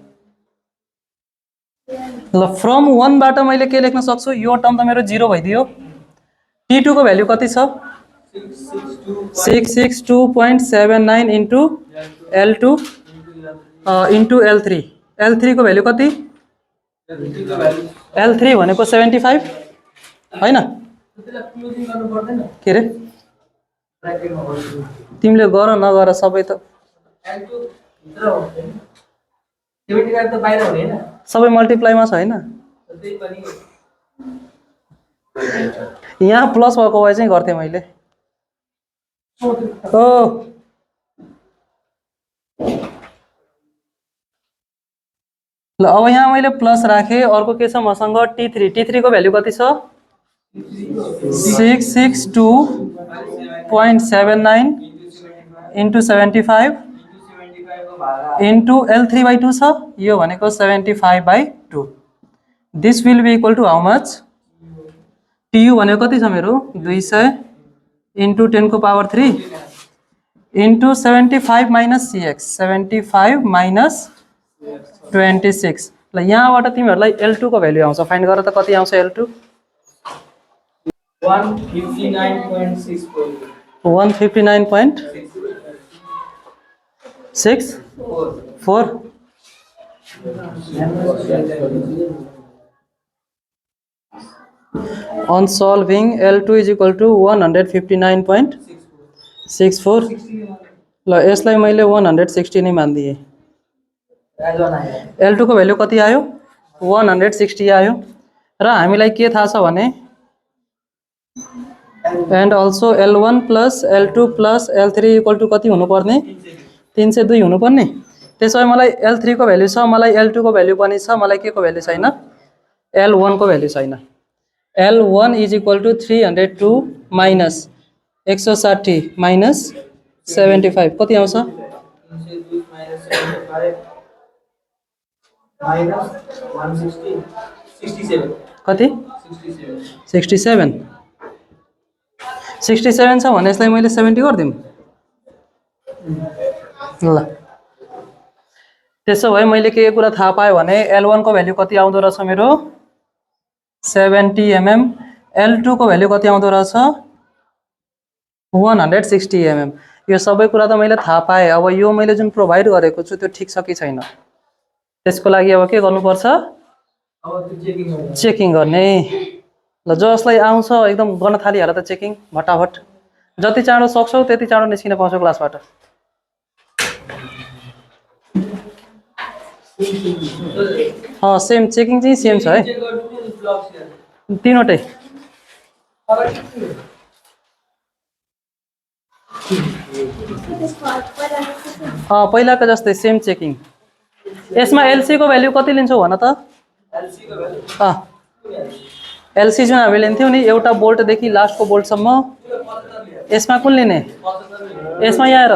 ल फ्रम 1 बाट मैले के लेख्न सक्छु यो टर्म त मेरो 0 भइदियो T2 को भ्याल्यु कति छ 662.79 into L2 into L3 को भ्याल्यु कति L3 भनेको 75 हैन के रे तिमीले गर नगर सबै त सबै मल्टिप्लाईमा छ हैन यहाँ प्लस भएको भए चाहिँ गर्थे मैले ओ ल अब यहाँ मैले प्लस राखे अर्को के छ मसँग T3 को भ्याल्यु कति छ 662.79 into 75 into L3/2 छ यो भनेको 75/2 this will be equal to how much TU भनेको कति छ मेरो 200 into 10 को power 3 into 75 minus CX 75 minus 26 ल यहाँबाट तिमीहरुलाई L2 को भ्याल्यु आउँछ फाइन्ड गर त कति आउँछ L2 159.64 on solving L2 is equal to 159.64 ल यसलाई मैले 160 नै मान्दिए L2 को भ्याल्यु कति आयो 160 आयो र हामीलाई के थाहा छ भने and also L1 plus L2 plus L3 equal to कति हुनुपर्ने 302 हुनुपर्ने त्यसै मलाई L3 को भ्याल्यु छ मलाई L2 को भ्याल्यु पनि छ मलाई के को भ्याल्यु छैन L1 को भ्याल्यु छैन L1 is equal to 302 minus 160 minus 75 कति आउँछ कति 67 छ भने यसलाई मैले 70 गर्दिम ल त्यसो भए मैले के कुरा थाहा पाए भने L1 को भ्याल्यु कति आउँदो रहेछ मेरो 70 mm L2 को भ्याल्यु कति आउँदो रहेछ 160 mm यो सबै कुरा त मैले थाहा पाए अब यो मैले जुन प्रोवाइड गरेको छु त्यो ठीक छ कि छैन त्यसको लागि अब के गर्नुपर्छ चेकिङ गर्ने ल जसलाई आउँछ एकदम गर्न थालिहाल त चेकिङ फटाफट जति चाँडो सक्छौ त्यति चाँडो निस्किन पाउँछौ क्लासबाट सेम चेकिङ चाहिँ सेम छ है तीनवटै पहिलाको जस्तै सेम चेकिङ यसमा LC को भ्याल्यु कति लिन्छौ भन त एलसी जुन हामीले लिन्थ्यौँ नि एउटा बोल्टदेखि लास्टको बोल्टसम्म, यसमा कुन लिने? यसमा यहाँ हेर,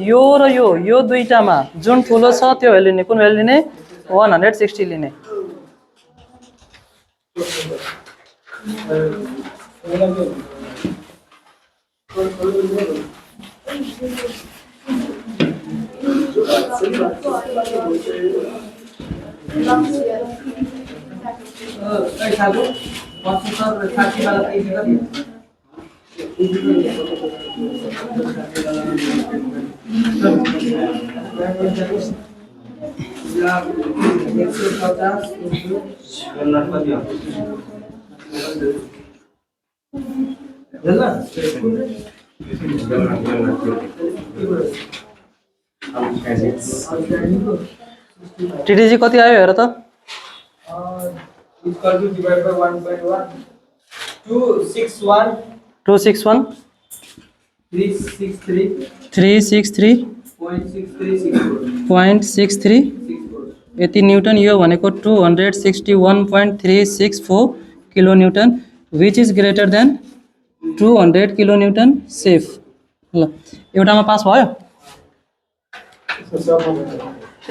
यो र यो दुईटामा जुन ठुलो छ त्यो भ्यालु लिने। कुन भ्यालु लिने? 160 लिने। टीटीजी कति आयो हेर त? equal to divided by 1.1 261 261 363 363.63 यति न्युटन। यो भनेको 261.364 kilo newton, which is greater than 200 kilo newton safe. ल एउटामा पास भयो।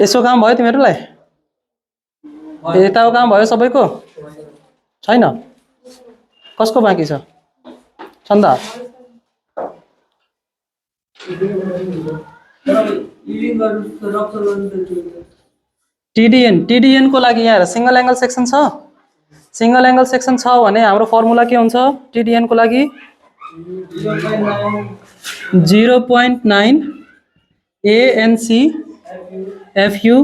यसो काम भयो तिमीहरूलाई? यताको काम भयो सबैको? छैन? कसको बाँकी छ? चन्दा टीडीएन को लागि यहाँ सिंगल एंगल सेक्सन छ। सिंगल एंगल सेक्सन छ भने हाम्रो फर्मुला के हुन्छ? टीडीएन को लागि 0.9 ANC FU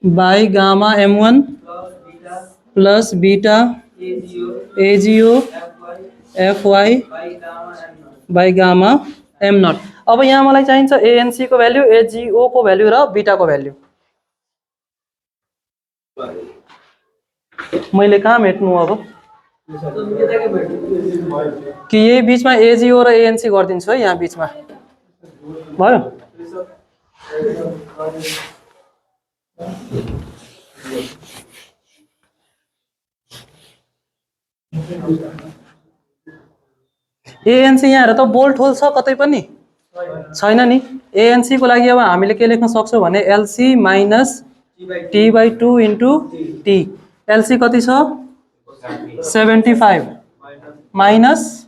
by gamma M1 plus beta AGO FY by gamma M0। अब यहाँ मलाई चाहिन्छ ANC को भ्यालु, AGO को भ्यालु र बीटा को भ्यालु। मैले कहाँ मेट्नु अब? कि यही बीचमा AGO र ANC गरिदिन्छु है, यहाँ बीचमा भयो। ANC यहाँ हेर त बोल्ट होल छ कतै पनि छैन नि। ANC को लागि अब हामीले के लेख्न सक्छौं भने LC minus T/2 into T। LC कति छ? 75 माइनस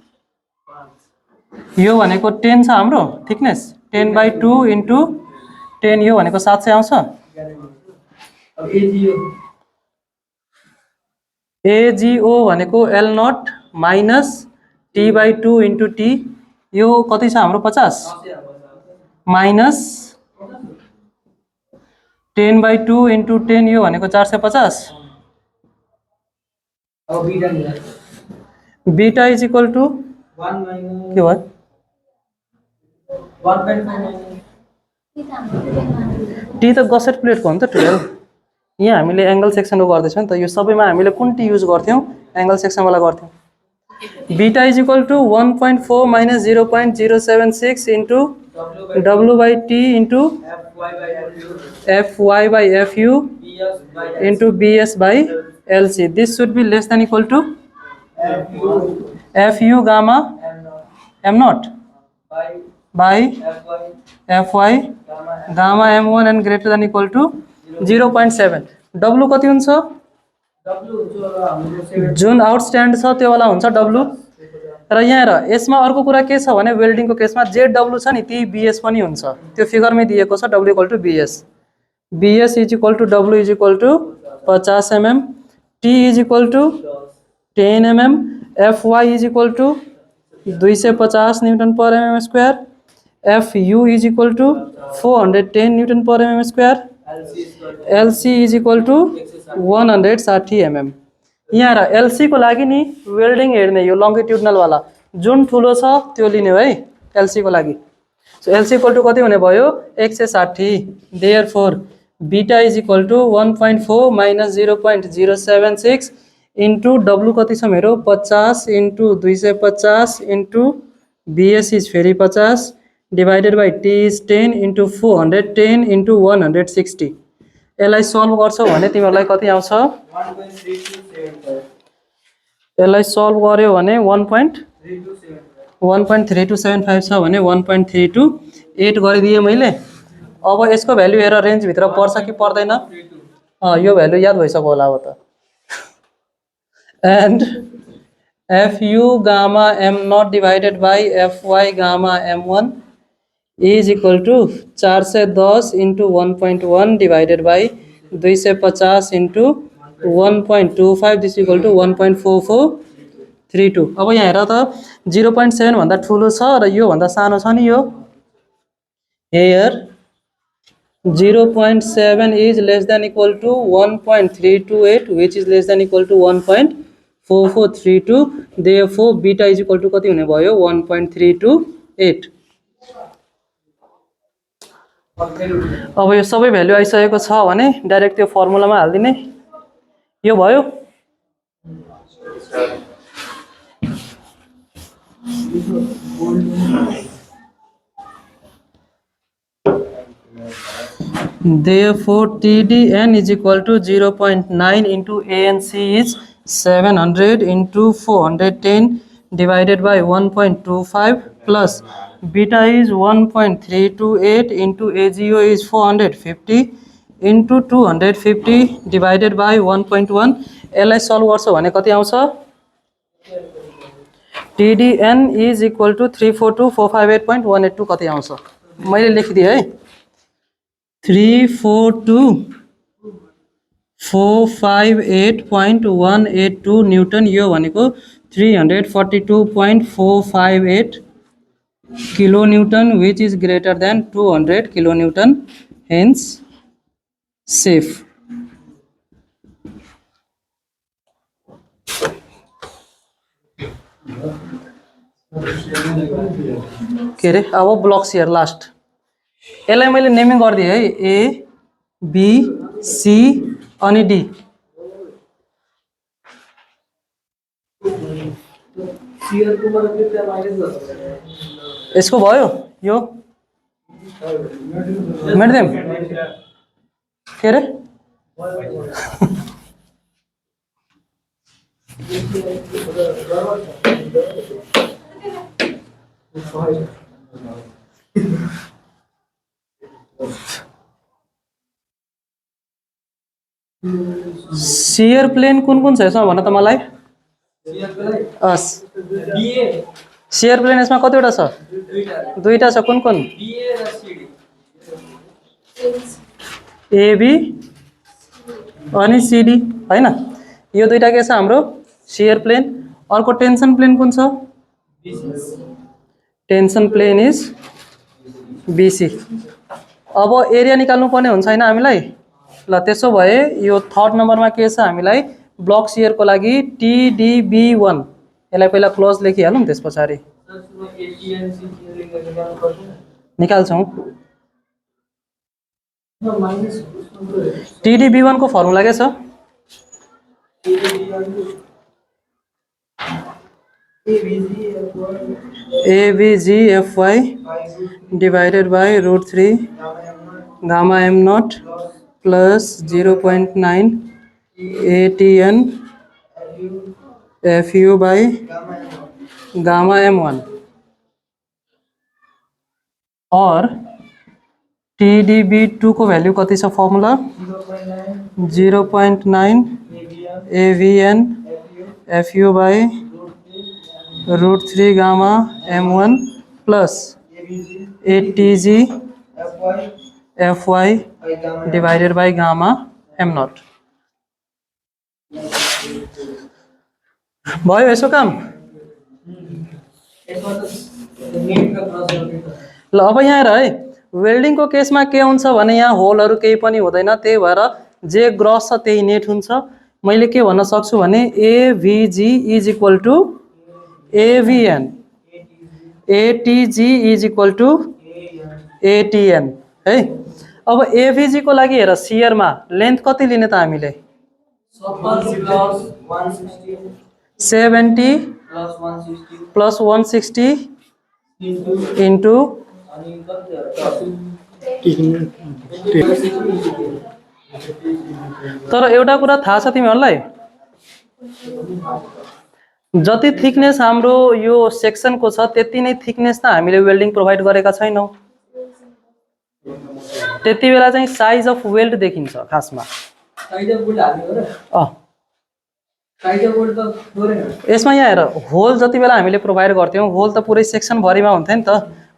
यो भनेको 10 छ हाम्रो थिकनेस, 10/2 इन्टु 10 यो भनेको 700 आउँछ। AGO भनेको L0 minus T/2 into T, यो कति छ हाम्रो 50 माइनस 10/2 इन्टु 10 यो भनेको 450। Beta is equal to 1 minus के भयो? 1.5 टी त गसेट प्लेटको हो नि त 12। यहाँ हामीले एंगल सेक्सनको गर्दैछौँ नि त, यो सबैमा हामीले कुन टी युज गर्थ्यौं? एंगल सेक्सन वाला गर्थ्यौं। Beta is equal to 1.4 minus 0.076 into W by T into FY by FU into BS by LC। This should be less than equal to FU gamma M0 by FY gamma M1 and greater than equal to 0.7। W कति हुन्छ? जुन आउटस्ट्यान्ड छ त्यो वाला हुन्छ W। र यहाँ हेर यसमा अर्को कुरा के छ भने वेल्डिङको केसमा ZW छ नि ती BS पनि हुन्छ, त्यो फिगरमै दिएको छ। W equal to BS, BS is equal to W is equal to 50 mm, T is equal to 10 mm, FY is equal to 250 newton per mm square, FU is equal to 410 newton per mm square, LC is equal to 160 mm। यहाँ र LC को लागि नि वेल्डिङ हेर्ने यो लंगिट्युडनल वाला जुन ठुलो छ त्यो लिने है LC को लागि। सो LC इक्वल टु कति हुने भयो? 160। Therefore beta is equal to 1.4 minus 0.076 into W कति छ मेरो? 50 इन्टु 250 इन्टु BS इज फेरि 50 divided by T is 10 into 410 into 160। यसलाई सल्भ गर्छौ भने तिमीहरूलाई कति आउँछ? 1.3275 यसलाई सल्भ गर्यो भने 1.3275 छ भने 1.328 गरिदिएँ मैले। अब यसको भ्यालु हेर रेन्जभित्र पर्छ कि पर्दैन? यो भ्यालु याद भइसक्यो होला अब त। And FU gamma M0 divided by FY gamma M1 is equal to 410 into 1.1 divided by 250 into 1.25, this is equal to 1.4432। अब यहाँ हेर त 0.7 भन्दा ठुलो छ र यो भन्दा सानो छ नि यो। Here 0.7 is less than equal to 1.328 which is less than equal to 1.4432, therefore beta is equal to कति हुने भयो 1.328। अब यो सबै भ्यालु आइसकेको छ भने डाइरेक्ट त्यो फर्मुलामा हाल्दिने। यो भयो। Therefore TDN is equal to 0.9 into ANC is 700 into 410 divided by 1.25 plus beta is 1.328 into AGO is 450 into 250 divided by 1.1। यसलाई सल्भ गर्छ भने कति आउँछ? TDN is equal to 342,458.182 कति आउँछ? मैले लेखिदिएँ है 342,458.182 न्युटन। यो भनेको 342.458 kilo newton which is greater than 200 kilo newton, hence safe। के अरे अब ब्लक सियर लास्ट। यसलाई मैले नेमिङ गरिदिएँ है A, B, C अनि D। यसको भयो यो मेटिदिउँ के अरे सियर प्लेन कुन कुन छ यसमा भन त मलाई। सियर प्लेन यसमा कतिवटा छ? दुईटा छ। कुन कुन? AB अनि CD हैन। यो दुईटा के छ हाम्रो सियर प्लेन। अर्को टेन्सन प्लेन कुन छ? Tension plane is BC। अब एरिया निकाल्नु पर्ने हुन्छ हैन हामीलाई। ल त्यसो भए यो थर्ड नम्बरमा के छ हामीलाई ब्लक सियर को लागि TDB1। यसलाई पहिला क्लोज लेखिहालौँ त्यसपछि निकाल्छौँ। TDB1 को फर्मुला के छ? AVGFY divided by √3 gamma M0 plus 0.9 ATN FU by gamma M1 और TDB2 को वैल्यू कति छ formula 0.9 AVN FU by √3 gamma M1 plus ATG FY divided by gamma M0। भयो यसो काम। ल अब यहाँ हेर है वेल्डिङ को केसमा के हुन्छ भने यहाँ होलहरु केही पनि हुँदैन, त्यही भएर जे ग्रस छ त्यही नेट हुन्छ। मैले के भन्न सक्छु भने AVG is equal to AVN, ATG is equal to ATN है। अब AVG को लागि हेर सियरमा लेन्थ कति लिने त हामीले 70 प्लस 160 इन्टु तर एउटा कुरा थाहा छ तिमीहरूलाई जति थिकनेस हाम्रो यो सेक्सनको छ त्यति नै थिकनेस त हामीले वेल्डिङ प्रोभाइड गरेका छैनौँ। त्यति बेला चाहिँ साइज अफ वेल्ड देखिन्छ खासमा। साइज अफ बोल्ट हाल्ने हो र साइज अफ बोल्ट त थोरै हो। यसमा यहाँ हेर, होल जति बेला हामीले प्रोभाइड गर्थ्यौँ होल त पुरै सेक्सन भरिमा हुन्थ्यो नि त,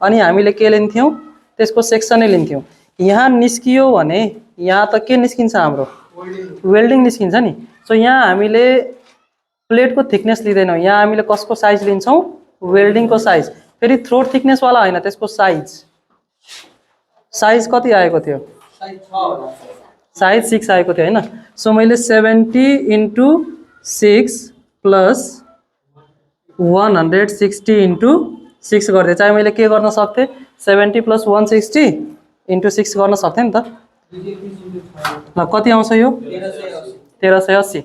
अनि हामीले के लिन्थ्यौँ त्यसको सेक्सनै लिन्थ्यौँ। यहाँ निस्कियो भने यहाँ त के निस्किन्छ हाम्रो वेल्डिङ निस्किन्छ नि। सो यहाँ हामीले प्लेटको थिकनेस लिँदैनौँ, यहाँ हामीले कसको साइज लिन्छौँ वेल्डिङको साइज। फेरि थ्रोट थिकनेसवाला होइन, त्यसको साइज। साइज कति आएको थियो साइज 6 होला। साइज 6 आएको थियो होइन। सो मैले 70 × 6 प्लस 160 × 6 गरिदिएँ। चाहे मैले के गर्न सक्थेँ 70 + 160 × 6 गर्न सक्थेँ नि त। ल कति आउँछ यो 1380।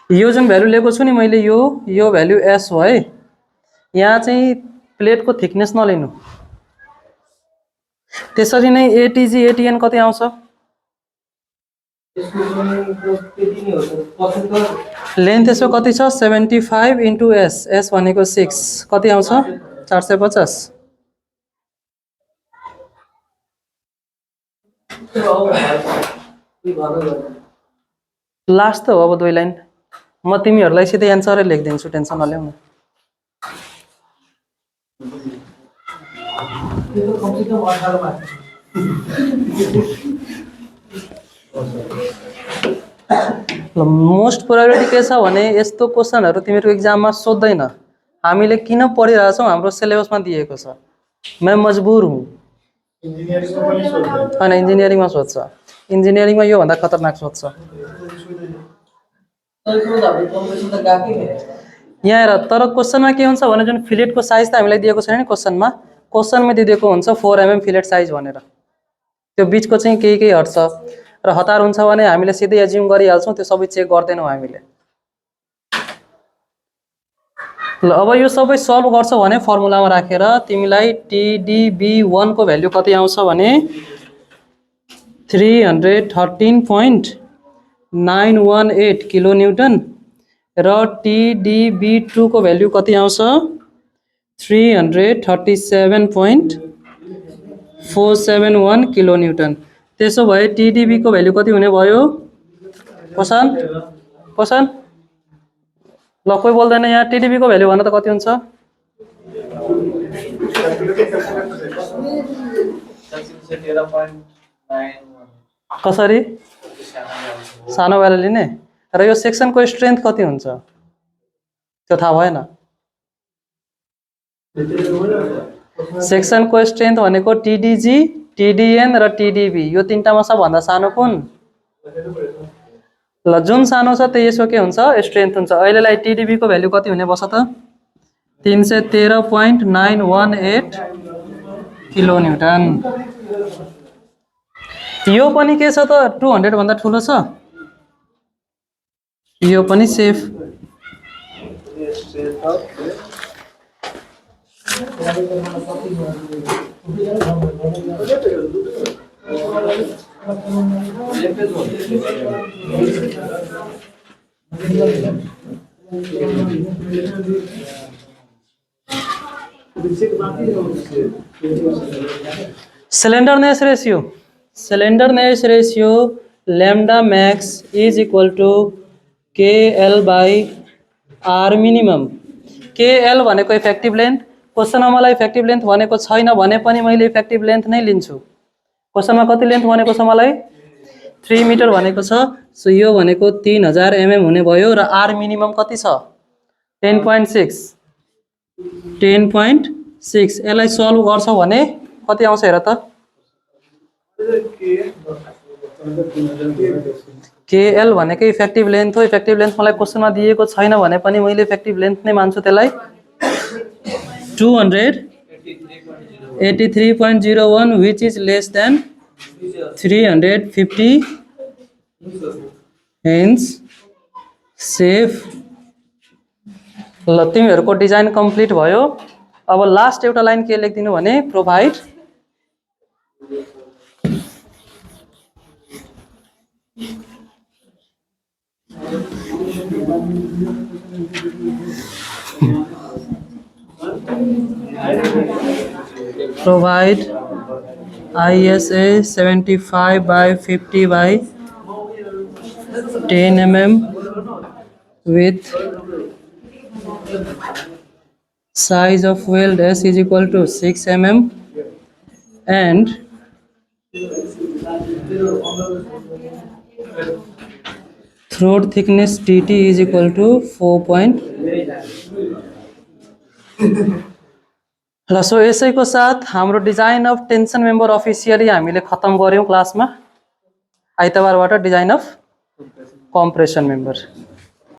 यो जुन भ्यालु लिएको छु नि मैले यो भ्यालु एस हो है। यहाँ चाहिँ प्लेटको थिकनेस नलिनु। त्यसरी नै एटिजी एटिएन कति आउँछ लेन्थ यसो कति छ 75 × एस। एस भनेको 6 कति आउँछ 450। लास्ट त हो अब 2 लाइन। म तिमीहरूलाई सिधै एन्सरै लेखिदिन्छु, टेन्सन नल्याउनु। मोस्ट प्रायोरिटी के छ भने यस्तो क्वेसनहरू तिमीहरूको एक्जाममा सोध्दैन। हामीले किन पढिरहेछौँ हाम्रो सिलेबसमा दिएको छ। मैं मजबुर हुँ। होइन इन्जिनियरिङमा सोध्छ, इन्जिनियरिङमा योभन्दा खतरनाक सोध्छ। यहाँ हेर, तर क्वेसनमा के हुन्छ भने जुन फिलेटको साइज त हामीलाई दिएको छैन नि क्वेसनमा दिएको हुन्छ 4 mm फिलेट साइज भनेर। त्यो बिचको चाहिँ केही हट्छ र हतार हुन्छ भने हामीले सिधै एज्युम गरिहाल्छौँ, त्यो सबै चेक गर्दैनौँ हामीले। ल अब यो सबै सल्भ गर्छौ भने फर्मुलामा राखेर तिमीलाई TDB1 को भ्यालु कति आउँछ भने 313.918 किलो न्युटन र TDB2 को भ्यालु कति आउँछ 337.471 किलो न्युटन। त्यसो भए TDB को भ्यालु कति हुने भयो क्वेसन ल कोही बोल्दैन यहाँ। TDB को भ्यालु भन्न त कति हुन्छ कसरी सानो भ्यालु लिने र यो सेक्सनको स्ट्रेन्थ कति हुन्छ त्यो थाहा भएन। सेक्सनको स्ट्रेन्थ भनेको TDG TDN र TDB, यो तीनटामा सबभन्दा सानो कुन ल जुन सानो छ त्यही यसको के हुन्छ स्ट्रेन्थ हुन्छ। अहिलेलाई TDB को भ्यालु कति हुने बस त 313.918 किलो न्युटन। यो पनि के छ त 200 भन्दा ठुलो छ, यो पनि safe. Slenderness ratio lambda max is equal to KL by R minimum। KL भनेको इफेक्टिभ लेन्थ। क्वेसनमा मलाई इफेक्टिभ लेन्थ भनेको छैन भने पनि मैले इफेक्टिभ लेन्थ नै लिन्छु। क्वेसनमा कति लेन्थ भनेको छ मलाई 3 मिटर भनेको छ। सो यो भनेको 3000 mm हुने भयो र R मिनिमम कति छ 10.6। यसलाई सल्भ गर्छौ भने कति आउँछ हेर त KL भनेको इफेक्टिभ लेन्थ हो। इफेक्टिभ लेन्थ मलाई क्वेसनमा दिएको छैन भने पनि मैले इफेक्टिभ लेन्थ नै मान्छु त्यसलाई 283.01 which is less than 350 hence safe। ल तिमीहरूको डिजाइन कम्प्लिट भयो। अब लास्ट एउटा लाइन के लेखिदिनु भने provide Provide ISA 75 by 50 by 10 mm with size of weld S is equal to 6 mm and throat thickness TT is equal to 4. ल सो यसैको साथ हाम्रो design of tension member officially हामीले खत्म गऱ्यौँ क्लासमा। आइतबारबाट डिजाइन अफ कम्प्रेसन मेम्बर।